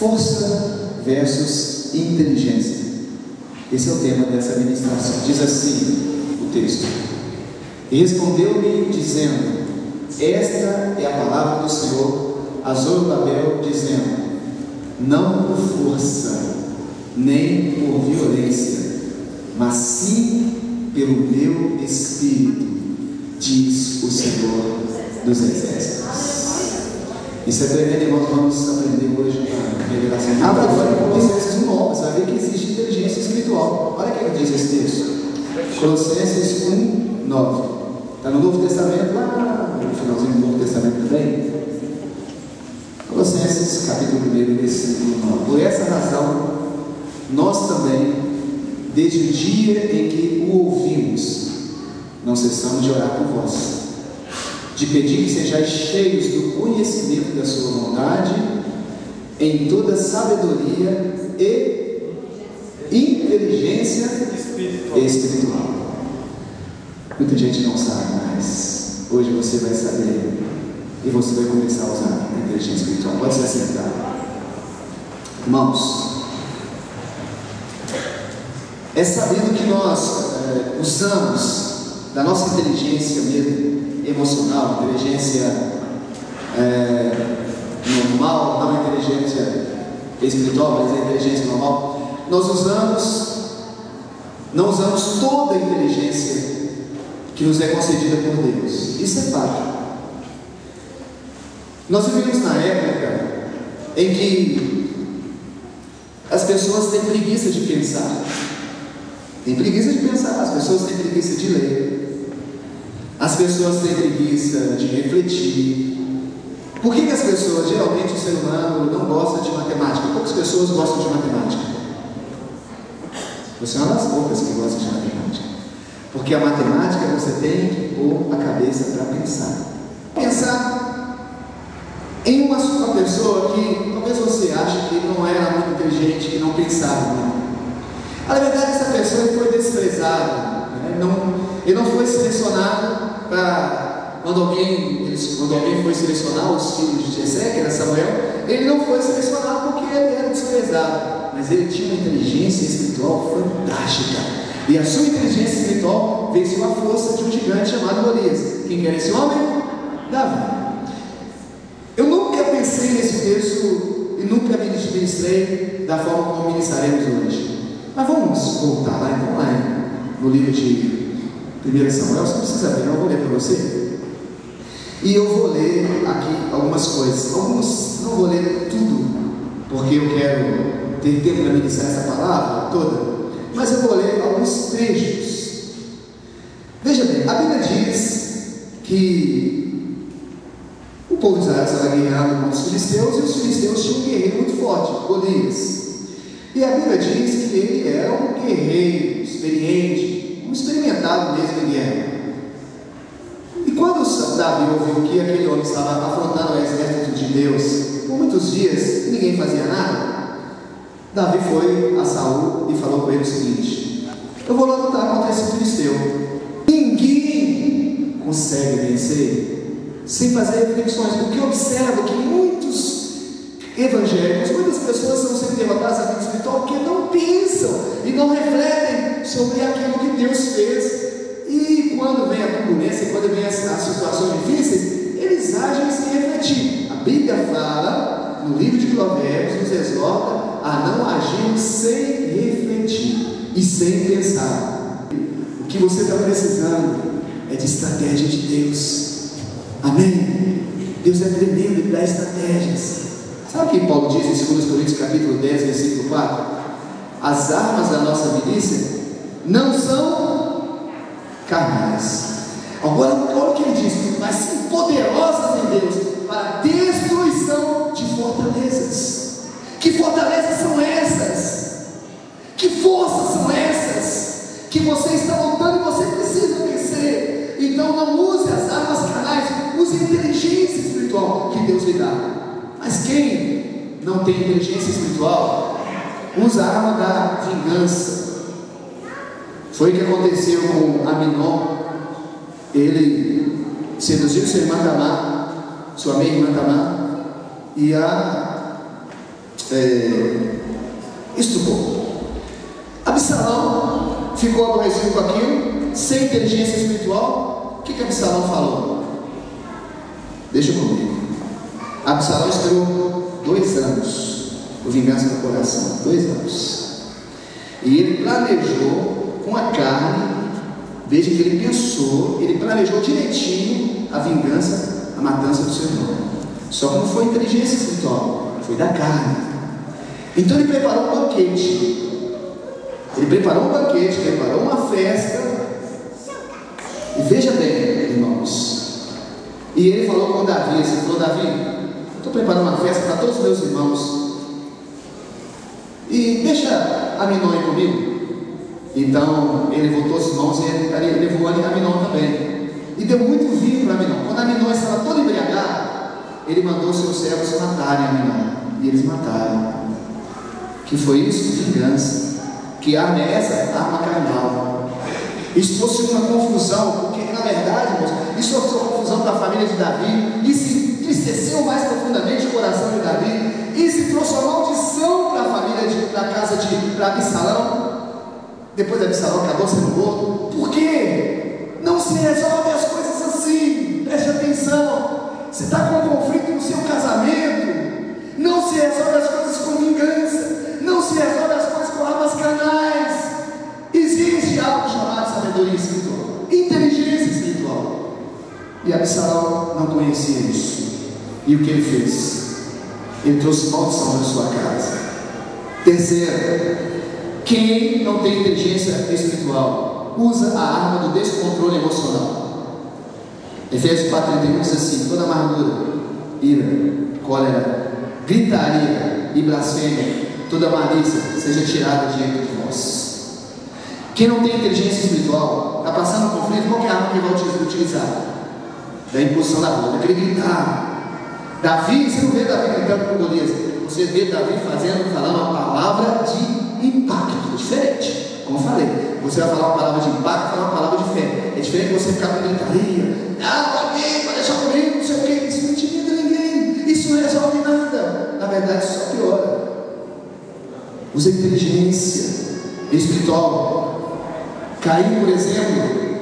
Força versus inteligência. Esse é o tema dessa ministração. Diz assim o texto: e respondeu-me dizendo: esta é a palavra do Senhor a Zorobabel, dizendo: não por força, nem por violência, mas sim pelo meu Espírito, diz o Senhor dos Exércitos. Isso é tremendo, irmãos. Vamos aprender hoje na revelação. Abra agora em Colossenses 1:9, você vai ver que existe inteligência espiritual. Olha o que diz esse texto. Colossenses 1:9. Está no Novo Testamento, lá no finalzinho do Novo Testamento também. Colossenses capítulo 1, versículo 9. Por essa razão, nós também, desde o dia em que o ouvimos, não cessamos de orar por vós, de pedir que sejais cheios do conhecimento da sua vontade, em toda sabedoria e inteligência espiritual. Muita gente não sabe, mas hoje você vai saber e você vai começar a usar a inteligência espiritual. Pode se assentar. Irmãos, é sabido que nós usamos da nossa inteligência mesmo, emocional, inteligência normal, não a inteligência espiritual, mas a inteligência normal. Nós não usamos toda a inteligência que nos é concedida por Deus. Isso é fato. Nós vivemos na época em que as pessoas têm preguiça de pensar. Tem preguiça de pensar, as pessoas têm preguiça de ler, as pessoas têm preguiça de refletir. Por que as pessoas, geralmente o ser humano não gosta de matemática? Poucas pessoas gostam de matemática. Você é uma das poucas que gosta de matemática. Porque a matemática você tem que pôr a cabeça para pensar. Pensar em uma pessoa que talvez você ache que não era muito inteligente, que não pensava muito. Na verdade, essa pessoa foi desprezada, né? Ele não foi selecionado para, quando alguém foi selecionar os filhos de Jessé, que era Samuel, ele não foi selecionado porque ele era desprezado, mas ele tinha uma inteligência espiritual fantástica, e a sua inteligência espiritual venceu a força de um gigante chamado Golias. Quem era esse homem? Davi. Eu nunca pensei nesse texto e nunca ministrei da forma como ministraremos hoje. Mas vamos voltar lá, então, lá no livro de 1 Samuel. Você não precisa ver, eu vou ler para você. E eu vou ler aqui algumas coisas. Não vou ler tudo, porque eu quero ter tempo para ministrar essa palavra toda. Mas eu vou ler alguns trechos. Veja bem, a Bíblia diz que o povo de Israel estava guerreando com os filisteus, e os filisteus tinham um guerreiro muito forte, Golias. E a Bíblia diz que ele era um guerreiro experiente, um experimentado mesmo em guerra. E quando Davi ouviu que aquele homem estava afrontando o exército de Deus por muitos dias e ninguém fazia nada, Davi foi a Saul e falou com ele o seguinte: eu vou lá lutar contra esse filisteu. Ninguém consegue vencer sem fazer reflexões, porque eu observo que muitos evangélicos, muitas pessoas estão sendo derrotadas na vida espiritual porque não pensam e não refletem sobre aquilo que Deus fez. E quando vem a turbulência, quando vem as situações difíceis, eles agem sem refletir. A Bíblia fala, no livro de Provérbios, nos exorta a não agir sem refletir e sem pensar. O que você está precisando é de estratégia de Deus. Amém? Deus é tremendo, Ele dá estratégias. Sabe o que Paulo diz em 2 Coríntios capítulo 10, versículo 4? As armas da nossa milícia não são carnais. Agora, olha o que ele diz: mas sim poderosas em Deus para destruição de fortalezas. Que fortalezas são essas? Que forças são essas? Que você está lutando e você precisa vencer. Então não use as armas carnais, use a inteligência espiritual que Deus lhe dá. Mas quem não tem inteligência espiritual usa a arma da vingança. Foi o que aconteceu com Aminon. Ele seduziu sua irmã Tamar, sua meia-irmã Tamar, e estupor. Absalão ficou aborrecido com aquilo, sem inteligência espiritual. O que Absalão falou? Deixa comigo. Absalão esperou 2 anos por vingança do coração. 2 anos. E ele planejou com a carne, desde que ele pensou, ele planejou direitinho a vingança, a matança do seu irmão. Só que não foi inteligência espiritual, foi da carne. Então ele preparou um banquete. Ele preparou um banquete, preparou uma festa. E veja bem, irmãos. E ele falou com Davi, ele falou: Davi, eu estou preparando uma festa para todos os meus irmãos. E deixa Aminon ir comigo. Então ele voltou os irmãos e ele levou Aminon também. E deu muito vinho para Aminon. Quando Aminon estava todo embriagado, ele mandou seus servos matarem Aminon. E eles mataram. Que foi isso? Vingança. Que arma é essa? Arma carnal. Isso fosse uma confusão, porque na verdade, irmãos, isso fosse uma confusão para a família de Davi. E se entristeceu mais profundamente o coração de Davi. E se trouxe uma maldição para a família, para a casa para Absalão. Depois de Absalão acabou sendo morto. Por quê? Não se resolve as coisas assim. Preste atenção. Você está com um conflito no seu casamento. Não se resolve as coisas com vingança. Não se resolve as coisas com armas carnais. Existe algo chamado sabedoria espiritual, inteligência espiritual. E Absalão não conhecia isso. E o que ele fez? Ele trouxe maldição na sua casa. Terceiro, quem não tem inteligência espiritual usa a arma do descontrole emocional. Efésios 4:31 diz assim: toda amargura, ira, cólera, gritaria e blasfêmia, toda malícia seja tirada diante de vós. Quem não tem inteligência espiritual está passando um conflito. Qual é a arma que ele vai utilizar? Da impulsão da boca, aquele gritar. Davi, você não vê Davi gritando com Golias, você vê Davi falando uma palavra de impacto, diferente. Como eu falei, você vai falar uma palavra de impacto, falar uma palavra de fé. É diferente de você ficar com gritaria. Davi, vai deixar comigo, não sei o que. Isso não intimida ninguém, isso não resolve nada. Na verdade, isso só piora. Usa inteligência espiritual. Caim, por exemplo,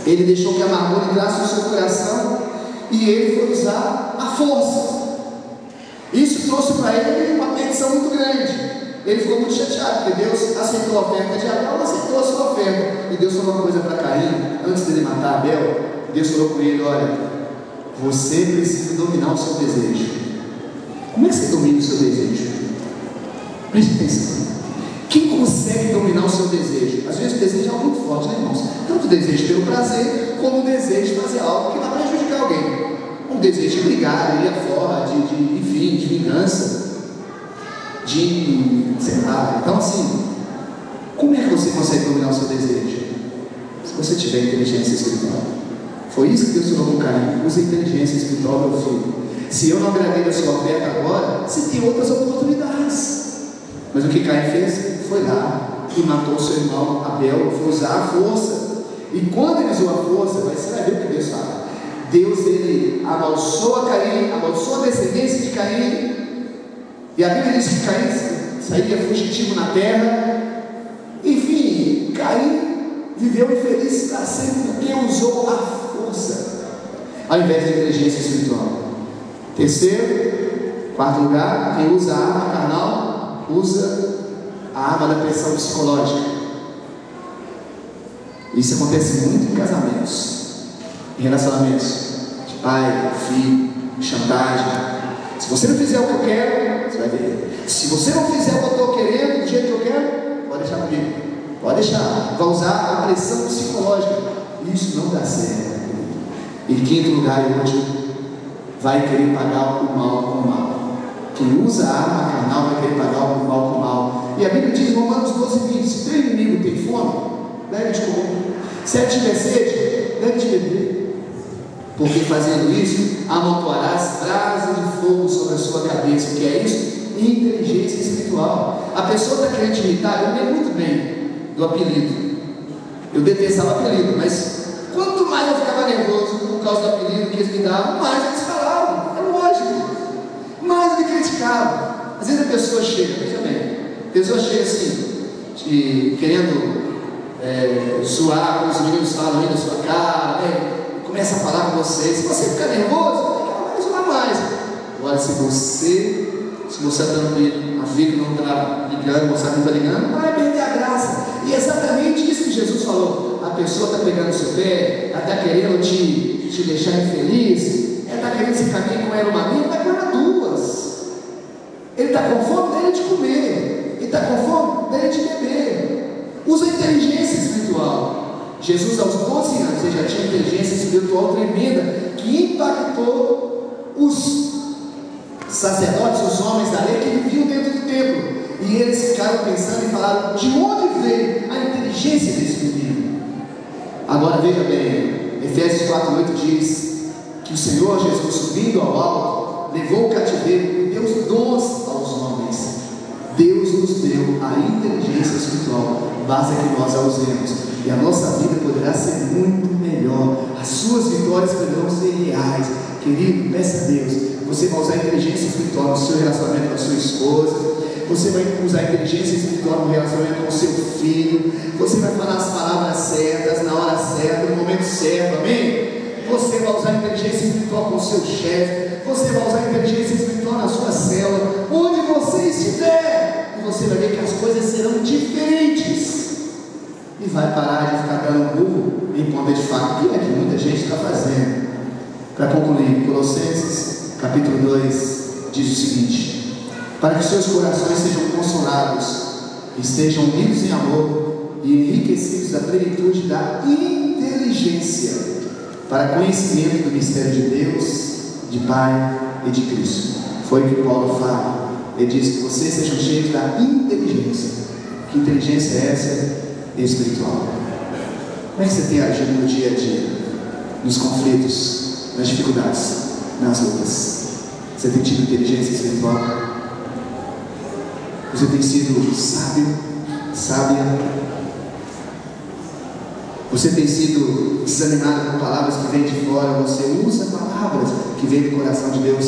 ele deixou que a amargura entrasse no seu coração e ele foi usar a força. Isso trouxe para ele uma petição muito grande. Ele ficou muito chateado, porque Deus aceitou a oferta de Abel, aceitou a sua oferta. E Deus falou uma coisa para Caim, antes dele matar Abel. Deus falou com ele: olha, você precisa dominar o seu desejo. Como é que você domina o seu desejo? Preste atenção. Quem consegue dominar o seu desejo? Às vezes o desejo é algo muito forte, né, irmãos? Tanto o desejo pelo prazer, como o desejo de fazer algo que vai prejudicar alguém. Um desejo de brigar, de ir afora, enfim, de vingança, sei lá. Então, assim, como é que você consegue dominar o seu desejo? Se você tiver inteligência espiritual. Foi isso que Deus falou com Caim: usa a inteligência espiritual, meu filho. Se eu não agradei a sua oferta agora, você tem outras oportunidades. Mas o que Caim fez? Foi lá e matou o seu irmão Abel. Foi usar a força. E quando ele usou a força, você vai ver o que Deus fala. Deus, ele amaldiçoa Caim, amaldiçoa a descendência de Caim. E a Bíblia diz que Caim saía fugitivo na terra. Enfim, Caim viveu infeliz para sempre porque usou a força ao invés da inteligência espiritual. Terceiro, quarto lugar, quem usa a arma carnal usa a arma da pressão psicológica. Isso acontece muito em casamentos, em relacionamentos de pai, filho, chantagem. Se você não fizer o que eu quero, você vai ver. Se você não fizer o que eu estou querendo, do jeito que eu quero, pode deixar comigo. Pode deixar. Vai usar a pressão psicológica. Isso não dá certo. Em quinto lugar e último, vai querer pagar o mal com o mal. Quem usa a arma carnal vai querer pagar o mal com o mal. E a Bíblia diz em Romanos 12:20: se teu inimigo tem fome, dá-lhe de comer. Se ele tiver sede, dá-lhe de beber. Porque fazendo isso, amontoarás brasas de fogo sobre a sua cabeça. O que é isso? Inteligência espiritual. A pessoa está querendo te imitar. Eu lembro muito bem do apelido. Eu detestava o apelido, mas quanto mais eu ficava nervoso por causa do apelido que eles me davam, mais eles falavam. É lógico. Mais me criticavam. Às vezes a pessoa chega, veja bem, a pessoa chega assim, querendo zoar, como os meninos falam aí na sua cara, começa a falar com você. Se você ficar nervoso, ela vai zoar mais. Agora, se você está tranquilo, a fica não está ligando, você não está ligando, vai perder a graça. E é exatamente isso que Jesus falou. A pessoa está pegando o seu pé, ela está querendo te deixar infeliz, ela está querendo se caminhar com ela uma linha, vai com ela duas. Ele está com fome dele de comer, ele está com fome dele de beber. Usa a inteligência espiritual. Jesus, aos 12 anos, ele já tinha inteligência espiritual tremenda, que impactou os sacerdotes, os homens da lei que viviam dentro do templo. E eles ficaram pensando e falaram: de onde veio a inteligência desse menino? Agora veja bem, Efésios 4:8 diz que o Senhor Jesus, subindo ao alto, levou o cativeiro e deu os dons aos homens. Deus nos deu a inteligência espiritual, basta que nós a usemos, e a nossa vida poderá ser muito melhor, as suas vitórias poderão ser reais. Querido, peça a Deus. Você vai usar a inteligência espiritual no seu relacionamento com a sua esposa, você vai usar a inteligência espiritual no relacionamento com o seu filho, você vai falar as palavras certas, na hora certa, no momento certo, amém? Você vai usar a inteligência espiritual com o seu chefe, você vai usar a inteligência espiritual na sua célula, onde você estiver, e você vai ver que as coisas serão diferentes, e vai parar de ficar dando burro em ponta de faca, que é que muita gente está fazendo. Para concluir, Colossenses capítulo 2 diz o seguinte: para que seus corações sejam consolados, estejam unidos em amor e enriquecidos da plenitude da inteligência, para conhecimento do mistério de Deus, de Pai e de Cristo. Foi o que Paulo fala. Ele diz que vocês sejam cheios da inteligência. Que inteligência é essa? Espiritual. Como é que você tem agido no dia a dia, nos conflitos, nas dificuldades, nas lutas? Você tem tido inteligência espiritual? Você tem sido sábio, sábia? Você tem sido desanimado com palavras que vêm de fora? Você usa palavras que vêm do coração de Deus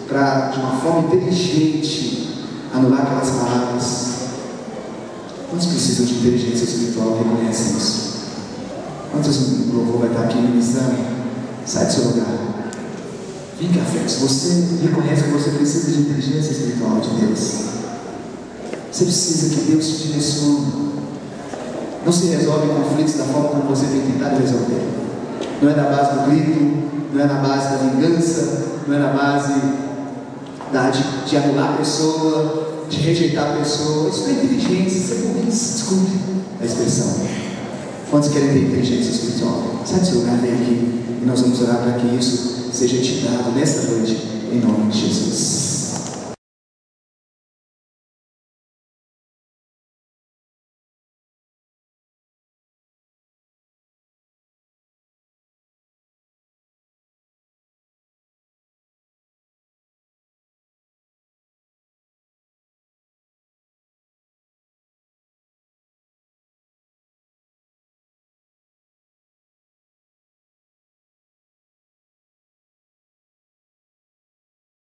para, de uma forma inteligente, anular aquelas palavras? Quantos precisam de inteligência espiritual e reconhecem isso? Quantos o louvor vai estar aqui ministrando? Sai do seu lugar. Vem cá, frente. Você reconhece que você precisa de inteligência espiritual de Deus. Você precisa que Deus te direcione. Não se resolve conflitos da forma como você tem tentado resolver. Não é na base do grito, não é na base da vingança, não é na base de anular a pessoa, de rejeitar a pessoa. Isso não é inteligência, isso é burrice. Desculpe a expressão. Quantos querem ter inteligência espiritual? Sai do seu lugar, vem aqui e nós vamos orar para que isso seja te dado nesta noite, em nome de Jesus.